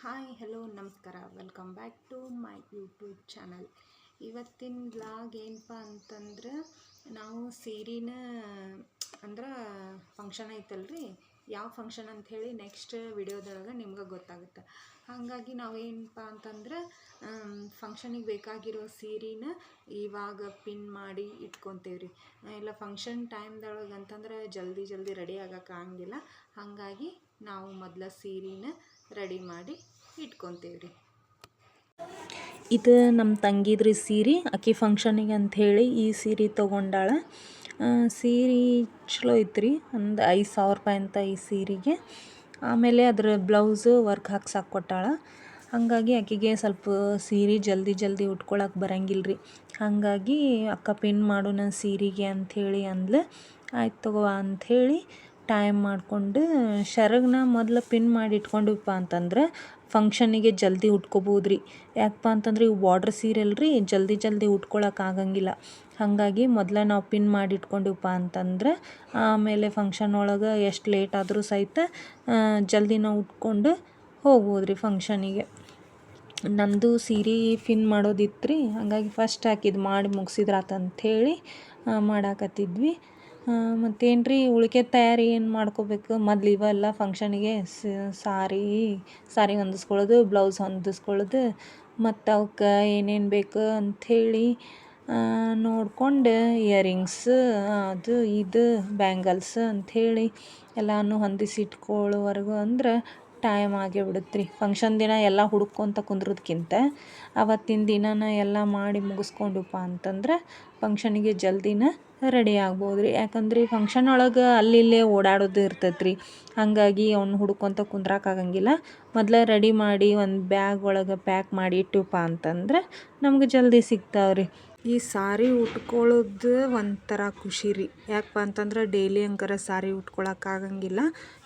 Hi hello ನಮಸ್ಕಾರ welcome back to my YouTube channel. ಇವತ್ತಿನ blog ಏನಪ್ಪ ಅಂತಂದ್ರೆ ನಾವು ಸೀರೆನ ಅಂದ್ರೆ ಫಂಕ್ಷನ್ ಐತಲ್ರಿ, ಯಾವ ಫಂಕ್ಷನ್ ಅಂಥೇಳಿ ನೆಕ್ಸ್ಟ್ ವಿಡಿಯೋದೊಳಗೆ ನಿಮ್ಗೆ ಗೊತ್ತಾಗುತ್ತೆ. ಹಾಗಾಗಿ ನಾವೇನಪ್ಪ ಅಂತಂದ್ರೆ ಫಂಕ್ಷನಿಗೆ ಬೇಕಾಗಿರೋ ಸೀರೆನ ಇವಾಗ ಪಿನ್ ಮಾಡಿ ಇಟ್ಕೊತೇವ್ರಿ. ಇಲ್ಲ ಫಂಕ್ಷನ್ ಟೈಮ್ದೊಳಗೆ ಅಂತಂದ್ರೆ ಜಲ್ದಿ ರೆಡಿ ಆಗೋಕ್ಕಾಗಂಗಿಲ್ಲ. ಹಾಗಾಗಿ ನಾವು ಮೊದಲ ಸೀರೆನ ರೆಡಿ ಮಾಡಿ ಇಟ್ಕೊತೇವ್ರಿ. ಇದು ನಮ್ಮ ತಂಗಿದ್ರಿ ಸೀರೆ. ಆಕಿ ಫಂಕ್ಷನಿಗೆ ಅಂಥೇಳಿ ಈ ಸೀರೆ ತೊಗೊಂಡಾಳ. ಸೀರೆ ಚಲೋ ಐತ್ರಿ, ಒಂದು 5,000 ರೂಪಾಯಿ ಅಂತ ಈ ಸೀರೆಗೆ. ಆಮೇಲೆ ಅದ್ರ ಬ್ಲೌಸು ವರ್ಕ್ ಹಾಕ್ಸಾಕ್ ಕೊಟ್ಟಾಳ. ಹಾಗಾಗಿ ಆಕೆಗೆ ಸ್ವಲ್ಪ ಸೀರೆ ಜಲ್ದಿ ಉಟ್ಕೊಳಕ್ಕೆ ಬರಂಗಿಲ್ಲ ರೀ. ಹಾಗಾಗಿ ಅಕ್ಕ ಪಿನ್ ಮಾಡೋಣ ಸೀರೆಗೆ ಅಂಥೇಳಿ ಅಂದ್ಲು. ಆಯ್ತು ತಗೋ ಅಂಥೇಳಿ ಟೈಮ್ ಮಾಡಿಕೊಂಡು ಶರಗನ್ನ ಮೊದಲು ಪಿನ್ ಮಾಡಿ ಇಟ್ಕೊಂಡ್ವಪ್ಪ ಅಂತಂದ್ರೆ ಫಂಕ್ಷನಿಗೆ ಜಲ್ದಿ ಉಟ್ಕೋಬೋದು ರೀ. ಯಾಕಪ್ಪ ಅಂತಂದ್ರೆ ಇವು ಬಾರ್ಡ್ರ್ ಸೀರೆ ಅಲ್ರಿ, ಜಲ್ದಿ ಉಟ್ಕೊಳಕ್ಕೆ ಆಗಂಗಿಲ್ಲ. ಹಾಗಾಗಿ ಮೊದಲೇ ನಾವು ಪಿನ್ ಮಾಡಿ ಇಟ್ಕೊಂಡ್ವಪ್ಪ ಅಂತಂದ್ರೆ ಆಮೇಲೆ ಫಂಕ್ಷನ್ ಒಳಗೆ ಎಷ್ಟು ಲೇಟ್ ಆದರೂ ಸಹಿತ ಜಲ್ದಿ ನಾವು ಉಟ್ಕೊಂಡು ಹೋಗ್ಬೋದು ರೀ ಫಂಕ್ಷನಿಗೆ. ನಂದು ಸೀರೆ ಪಿನ್ ಮಾಡೋದಿತ್ತು ರೀ. ಹಾಗಾಗಿ ಫಸ್ಟ್ ಹಾಕಿದ್ದು ಮಾಡಿ ಮುಗಿಸಿದ್ರಾತಂಥೇಳಿ ಮಾಡಾಕತ್ತಿದ್ವಿ. ಮತ್ತೇನು ರೀ ಉಳಿಕೆ ತಯಾರಿ ಏನು ಮಾಡ್ಕೋಬೇಕು. ಮೊದ್ಲು ಇವೆಲ್ಲ ಫಂಕ್ಷನಿಗೆ ಸಾರಿ ಹೊಂದಿಸ್ಕೊಳ್ಳೋದು, ಬ್ಲೌಸ್ ಹೊಂದಿಸ್ಕೊಳ್ಳೋದು, ಮತ್ತು ಅವಕ್ಕೆ ಏನೇನು ಬೇಕು ಅಂಥೇಳಿ ನೋಡ್ಕೊಂಡು ಇಯರಿಂಗ್ಸ್ ಅದು ಇದು ಬ್ಯಾಂಗಲ್ಸ್ ಅಂಥೇಳಿ ಎಲ್ಲನೂ ಹೊಂದಿಸಿಟ್ಕೊಳ್ಳೋವರೆಗೂ ಅಂದ್ರೆ ಟೈಮ್ ಆಗೇ ಬಿಡುತ್ತೆ ರೀ. ಫಂಕ್ಷನ್ ದಿನ ಎಲ್ಲ ಹುಡುಕ್ಕೊಂತ ಕುಂದ್ರೋದ್ಕಿಂತ ಅವತ್ತಿನ ದಿನನ ಎಲ್ಲ ಮಾಡಿ ಮುಗಿಸ್ಕೊಂಡಪ್ಪ ಅಂತಂದ್ರೆ ಫಂಕ್ಷನಿಗೆ ಜಲ್ದಿನ ರೆಡಿ ಆಗ್ಬೋದು ರೀ. ಯಾಕಂದ್ರೆ ಫಂಕ್ಷನ್ ಒಳಗೆ ಅಲ್ಲಿ ಓಡಾಡೋದು ಇರ್ತೈತೆ ರೀ. ಹಾಗಾಗಿ ಅವ್ನು ಹುಡ್ಕೊಂತ ಕುಂದ್ರಾಕಾಗಂಗಿಲ್ಲ. ಮೊದಲೇ ರೆಡಿ ಮಾಡಿ ಒಂದು ಬ್ಯಾಗ್ ಒಳಗೆ ಪ್ಯಾಕ್ ಮಾಡಿ ಇಟ್ಟವಪ್ಪ ಅಂತಂದ್ರೆ ನಮ್ಗೆ ಜಲ್ದಿ ಸಿಗ್ತಾವ್ರಿ. ಈ ಸಾರಿ ಉಟ್ಕೊಳ್ಳೋದು ಒಂಥರ ಖುಷಿ ರೀ. ಯಾಕಪ್ಪ ಅಂತಂದ್ರೆ ಡೈಲಿ ಹಂಗಾರ ಸಾರಿ ಉಟ್ಕೊಳಕ್ಕಾಗಂಗಿಲ್ಲ.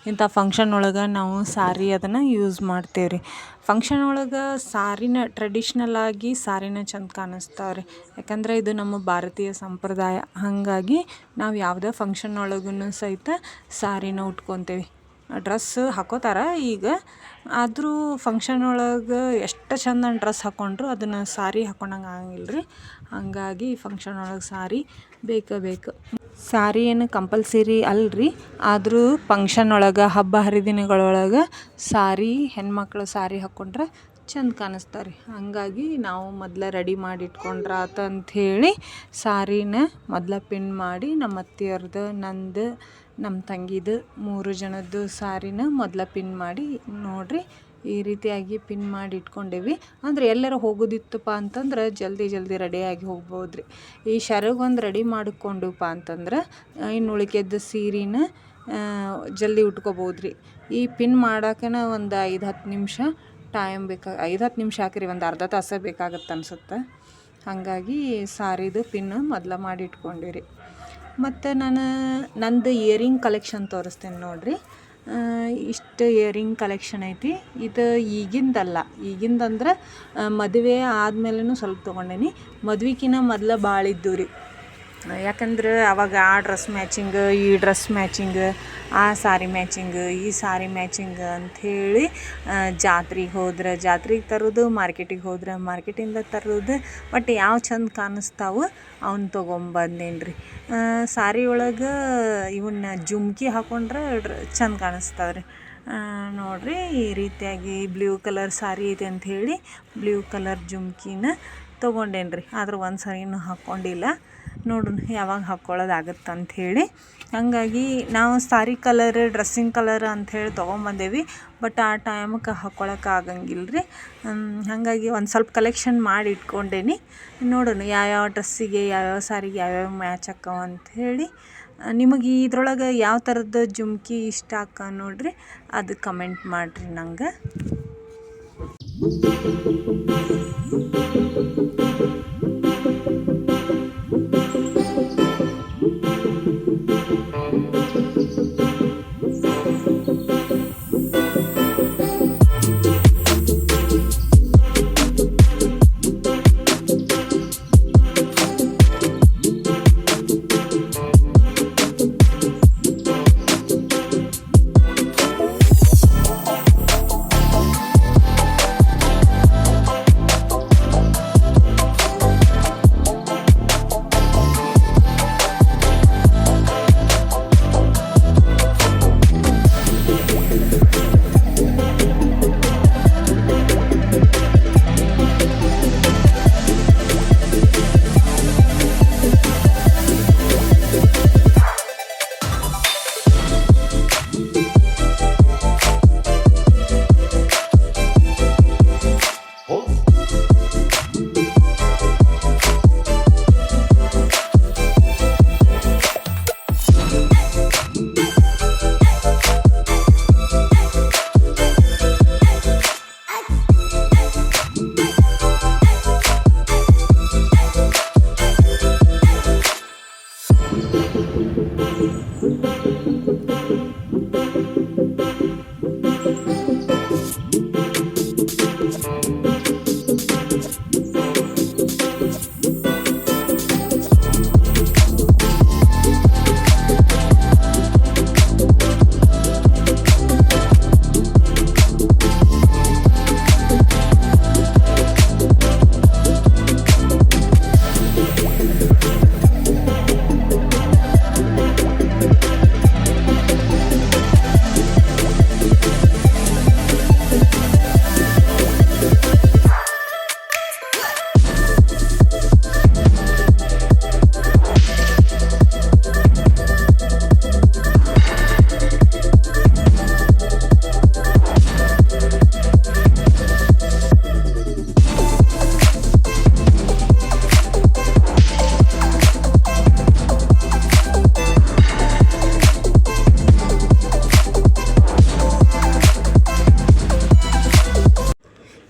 ಇಂಥ ಫಂಕ್ಷನ್ ಒಳಗೆ ನಾವು ಸಾರಿ ಅದನ್ನು ಯೂಸ್ ಮಾಡ್ತೇವೆ ರೀ. ಫಂಕ್ಷನ್ ಒಳಗೆ ಸಾರಿನ ಟ್ರೆಡಿಷ್ನಲ್ ಆಗಿ ಸಾರಿನ ಚಂದ ಕಾಣಿಸ್ತಾವ್ರಿ. ಯಾಕಂದರೆ ಇದು ನಮ್ಮ ಭಾರತೀಯ ಸಂಪ್ರದಾಯ. ಹಾಗಾಗಿ ನಾವು ಯಾವುದೇ ಫಂಕ್ಷನ್ ಒಳಗೂ ಸಹಿತ ಸಾರಿನ ಉಟ್ಕೊತೇವೆ. ಡ್ರೆಸ್ ಹಾಕೋತಾರ ಈಗ, ಆದರೂ ಫಂಕ್ಷನ್ ಒಳಗೆ ಎಷ್ಟು ಚಂದ ಡ್ರೆಸ್ ಹಾಕ್ಕೊಂಡ್ರು ಅದನ್ನು ಸಾರಿ ಹಾಕ್ಕೊಂಡಂಗೆ ಆಗಂಗಿಲ್ಲ ರೀ. ಹಾಗಾಗಿ ಫಂಕ್ಷನ್ ಒಳಗೆ ಸಾರಿ ಬೇಕು. ಸಾರಿ ಏನು ಕಂಪಲ್ಸರಿ ಅಲ್ರಿ, ಆದರೂ ಫಂಕ್ಷನ್ ಒಳಗೆ ಹಬ್ಬ ಹರಿದಿನಗಳೊಳಗೆ ಸಾರಿ ಹೆಣ್ಮಕ್ಳು ಸಾರಿ ಹಾಕ್ಕೊಂಡ್ರೆ ಚಂದ ಕಾಣಿಸ್ತಾರೆ. ಹಾಗಾಗಿ ನಾವು ಮೊದಲೇ ರೆಡಿ ಮಾಡಿ ಇಟ್ಕೊಂಡ್ರಾತ ಅಂಥೇಳಿ ಸಾರಿನ ಮೊದಲೇ ಪಿನ್ ಮಾಡಿ ನಮ್ಮ ಅತ್ತೆಯರ್ದು, ನಂದು, ನಮ್ಮ ತಂಗಿದು 3 ಜನದ್ದು ಸಾರಿನ ಮೊದಲೇ ಪಿನ್ ಮಾಡಿ ನೋಡ್ರಿ ಈ ರೀತಿಯಾಗಿ ಪಿನ್ ಮಾಡಿ ಇಟ್ಕೊಂಡೇವಿ. ಅಂದರೆ ಎಲ್ಲರ ಹೋಗೋದಿತ್ತಪ್ಪ ಅಂತಂದ್ರೆ ಜಲ್ದಿ ರೆಡಿಯಾಗಿ ಹೋಗ್ಬೋದು ರೀ. ಈ ಶರಗ್ ಒಂದು ರೆಡಿ ಮಾಡಿಕೊಂಡಪ್ಪ ಅಂತಂದ್ರೆ ಇನ್ನು ಉಳಿಕೆದ್ದು ಸೀರೆನ ಜಲ್ದಿ ಉಟ್ಕೋಬೋದು ರೀ. ಈ ಪಿನ್ ಮಾಡೋಕೆನ ಒಂದು 5-10 ನಿಮಿಷ ಟೈಮ್ 5-10 ನಿಮಿಷ ಹಾಕಿರಿ, ಒಂದು ಅರ್ಧ ತಾಸು ಬೇಕಾಗತ್ತೆ ಅನ್ಸುತ್ತೆ. ಹಾಗಾಗಿ ಸಾರಿದು ಪಿನ್ ಮೊದಲು ಮಾಡಿ ಇಟ್ಕೊಂಡಿರಿ. ಮತ್ತು ನಂದು ಇಯರಿಂಗ್ ಕಲೆಕ್ಷನ್ ತೋರಿಸ್ತೇನೆ ನೋಡಿರಿ. ಇಷ್ಟು ಇಯರಿಂಗ್ ಕಲೆಕ್ಷನ್ ಐತಿ. ಇದು ಈಗಿಂದಂದ್ರೆ ಮದುವೆ ಆದಮೇಲೂ ಸ್ವಲ್ಪ ತೊಗೊಂಡೇನಿ. ಮದ್ವೆಗಿನ್ನ ಮೊದಲು ಭಾಳ ಇದ್ದು ರೀ. ಯಾಕಂದ್ರೆ ಅವಾಗ ಆ ಡ್ರೆಸ್ ಮ್ಯಾಚಿಂಗ್, ಈ ಡ್ರೆಸ್ ಮ್ಯಾಚಿಂಗ್, ಆ ಸಾರಿ ಮ್ಯಾಚಿಂಗ್, ಈ ಸಾರಿ ಮ್ಯಾಚಿಂಗ್ ಅಂಥೇಳಿ ಜಾತ್ರೆಗೆ ಹೋದ್ರೆ ಜಾತ್ರೆಗೆ ತರೋದು, ಮಾರ್ಕೆಟಿಗೆ ಹೋದ್ರೆ ಮಾರ್ಕೆಟಿಂದ ತರೋದು. ಬಟ್ ಯಾವ ಚಂದ ಕಾಣಿಸ್ತಾವೆ ಅವ್ನು ತೊಗೊಂಬಂದೇನಿ ರೀ. ಸಾರಿ ಒಳಗೆ ಇವನ್ನ ಜುಮ್ಕಿ ಹಾಕ್ಕೊಂಡ್ರೆ ಚಂದ ಕಾಣಿಸ್ತಾವ್ರಿ. ನೋಡಿರಿ ಈ ರೀತಿಯಾಗಿ ಬ್ಲೂ ಕಲರ್ ಸಾರಿ ಐತೆ ಅಂಥೇಳಿ ಬ್ಲೂ ಕಲರ್ ಜುಮ್ಕಿನ ತೊಗೊಂಡೇನಿ ರೀ. ಆದ್ರೆ ಒಂದು ಸಾರಿನೂ ಹಾಕ್ಕೊಂಡಿಲ್ಲ. ನೋಡೋಣ ಯಾವಾಗ ಹಾಕ್ಕೊಳ್ಳೋದಾಗತ್ತೆ ಅಂಥೇಳಿ. ಹಾಗಾಗಿ ನಾವು ಸಾರಿ ಕಲರ್, ಡ್ರೆಸ್ಸಿಂಗ್ ಕಲರ್ ಅಂಥೇಳಿ ತೊಗೊಂಬಂದೇವಿ. ಬಟ್ ಆ ಟೈಮಕ್ಕೆ ಹಾಕ್ಕೊಳಕ್ಕೆ ಆಗಂಗಿಲ್ಲ ರೀ. ಹಾಗಾಗಿ ಒಂದು ಸ್ವಲ್ಪ ಕಲೆಕ್ಷನ್ ಮಾಡಿ ಇಟ್ಕೊಂಡೇನಿ. ನೋಡೋಣ ಯಾವ್ಯಾವ ಡ್ರೆಸ್ಸಿಗೆ, ಯಾವ್ಯಾವ ಸಾರಿಗೆ ಯಾವ್ಯಾವ ಮ್ಯಾಚ್ ಆಕ್ಕಾವ ಅಂಥೇಳಿ. ನಿಮಗೆ ಇದ್ರೊಳಗೆ ಯಾವ ಥರದ ಜುಮ್ಕಿ ಇಷ್ಟ ಆಕ್ಕ ನೋಡಿರಿ, ಅದು ಕಮೆಂಟ್ ಮಾಡಿರಿ ನಂಗೆ.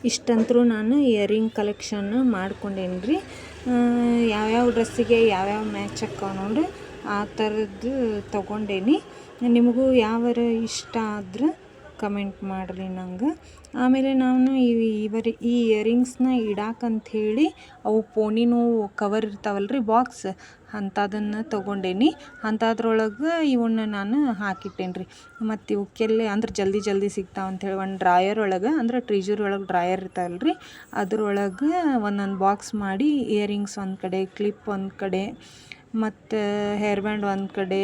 ಇಷ್ಟಂತರೂ ನಾನು ಇಯರಿಂಗ್ ಕಲೆಕ್ಷನ್ ಮಾಡ್ಕೊಂಡೇನಿ ರೀ. ಯಾವ್ಯಾವ ಡ್ರೆಸ್ಸಿಗೆ ಯಾವ್ಯಾವ ಮ್ಯಾಚ್ ಅಕ್ಕಾವ ನೋಡಿ ಆ ಥರದ್ದು ತೊಗೊಂಡೇನಿ. ನಿಮಗೂ ಯಾವಾರ ಇಷ್ಟ ಆದ್ರೆ ಕಮೆಂಟ್ ಮಾಡಿರಿ ನಂಗೆ. ಆಮೇಲೆ ನಾನು ಈ ಇಯರಿಂಗ್ಸ್ನ ಇಡಾಕಂಥೇಳಿ ಅವು ಪೋನಿನೂ ಕವರ್ ಇರ್ತಾವಲ್ಲ ರೀ ಬಾಕ್ಸ್, ಅಂಥದನ್ನು ತೊಗೊಂಡೇನಿ. ಅಂಥದ್ರೊಳಗೆ ಇವನ್ನ ನಾನು ಹಾಕಿಟ್ಟೇನಿ ರೀ. ಮತ್ತು ಇವಕ್ಕೆಲ್ಲ ಅಂದ್ರೆ ಜಲ್ದಿ ಸಿಗ್ತಾವೆ ಅಂಥೇಳಿ ಒಂದು ಡ್ರಾಯರ್ ಒಳಗೆ, ಅಂದ್ರೆ ಟ್ರೆಜರ್ ಒಳಗೆ ಡ್ರಾಯರ್ ಇರ್ತಾವಲ್ಲ ರೀ, ಅದ್ರೊಳಗೆ ಒಂದೊಂದು ಬಾಕ್ಸ್ ಮಾಡಿ ಇಯರಿಂಗ್ಸ್ ಒಂದು ಕಡೆ, ಕ್ಲಿಪ್ ಒಂದು ಕಡೆ, ಮತ್ತು ಹೇರ್ ಬ್ಯಾಂಡ್ ಒಂದು ಕಡೆ,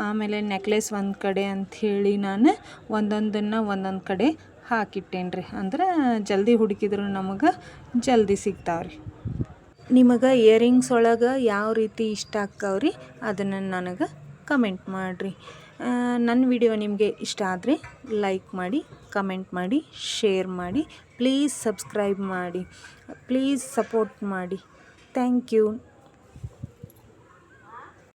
ಆಮೇಲೆ ನೆಕ್ಲೆಸ್ ಒಂದು ಕಡೆ ಅಂಥೇಳಿ ನಾನು ಒಂದೊಂದು ಕಡೆ ಹಾಕಿಟ್ಟೇನಿ ರೀ. ಅಂದ್ರೆ ಜಲ್ದಿ ಹುಡುಕಿದ್ರು ನಮಗೆ ಜಲ್ದಿ ಸಿಗ್ತಾವ್ರಿ. ನಿಮಗೆ ಇಯರಿಂಗ್ಸ್ ಒಳಗೆ ಯಾವ ರೀತಿ ಇಷ್ಟ ಆಕ್ಕಾವ್ರಿ ಅದನ್ನು ನನಗೆ ಕಮೆಂಟ್ ಮಾಡಿರಿ. ನನ್ನ ವಿಡಿಯೋ ನಿಮಗೆ ಇಷ್ಟ ಆದರೆ ಲೈಕ್ ಮಾಡಿ, ಕಮೆಂಟ್ ಮಾಡಿ, ಶೇರ್ ಮಾಡಿ, ಪ್ಲೀಸ್ ಸಬ್ಸ್ಕ್ರೈಬ್ ಮಾಡಿ, ಪ್ಲೀಸ್ ಸಪೋರ್ಟ್ ಮಾಡಿ. Thank you.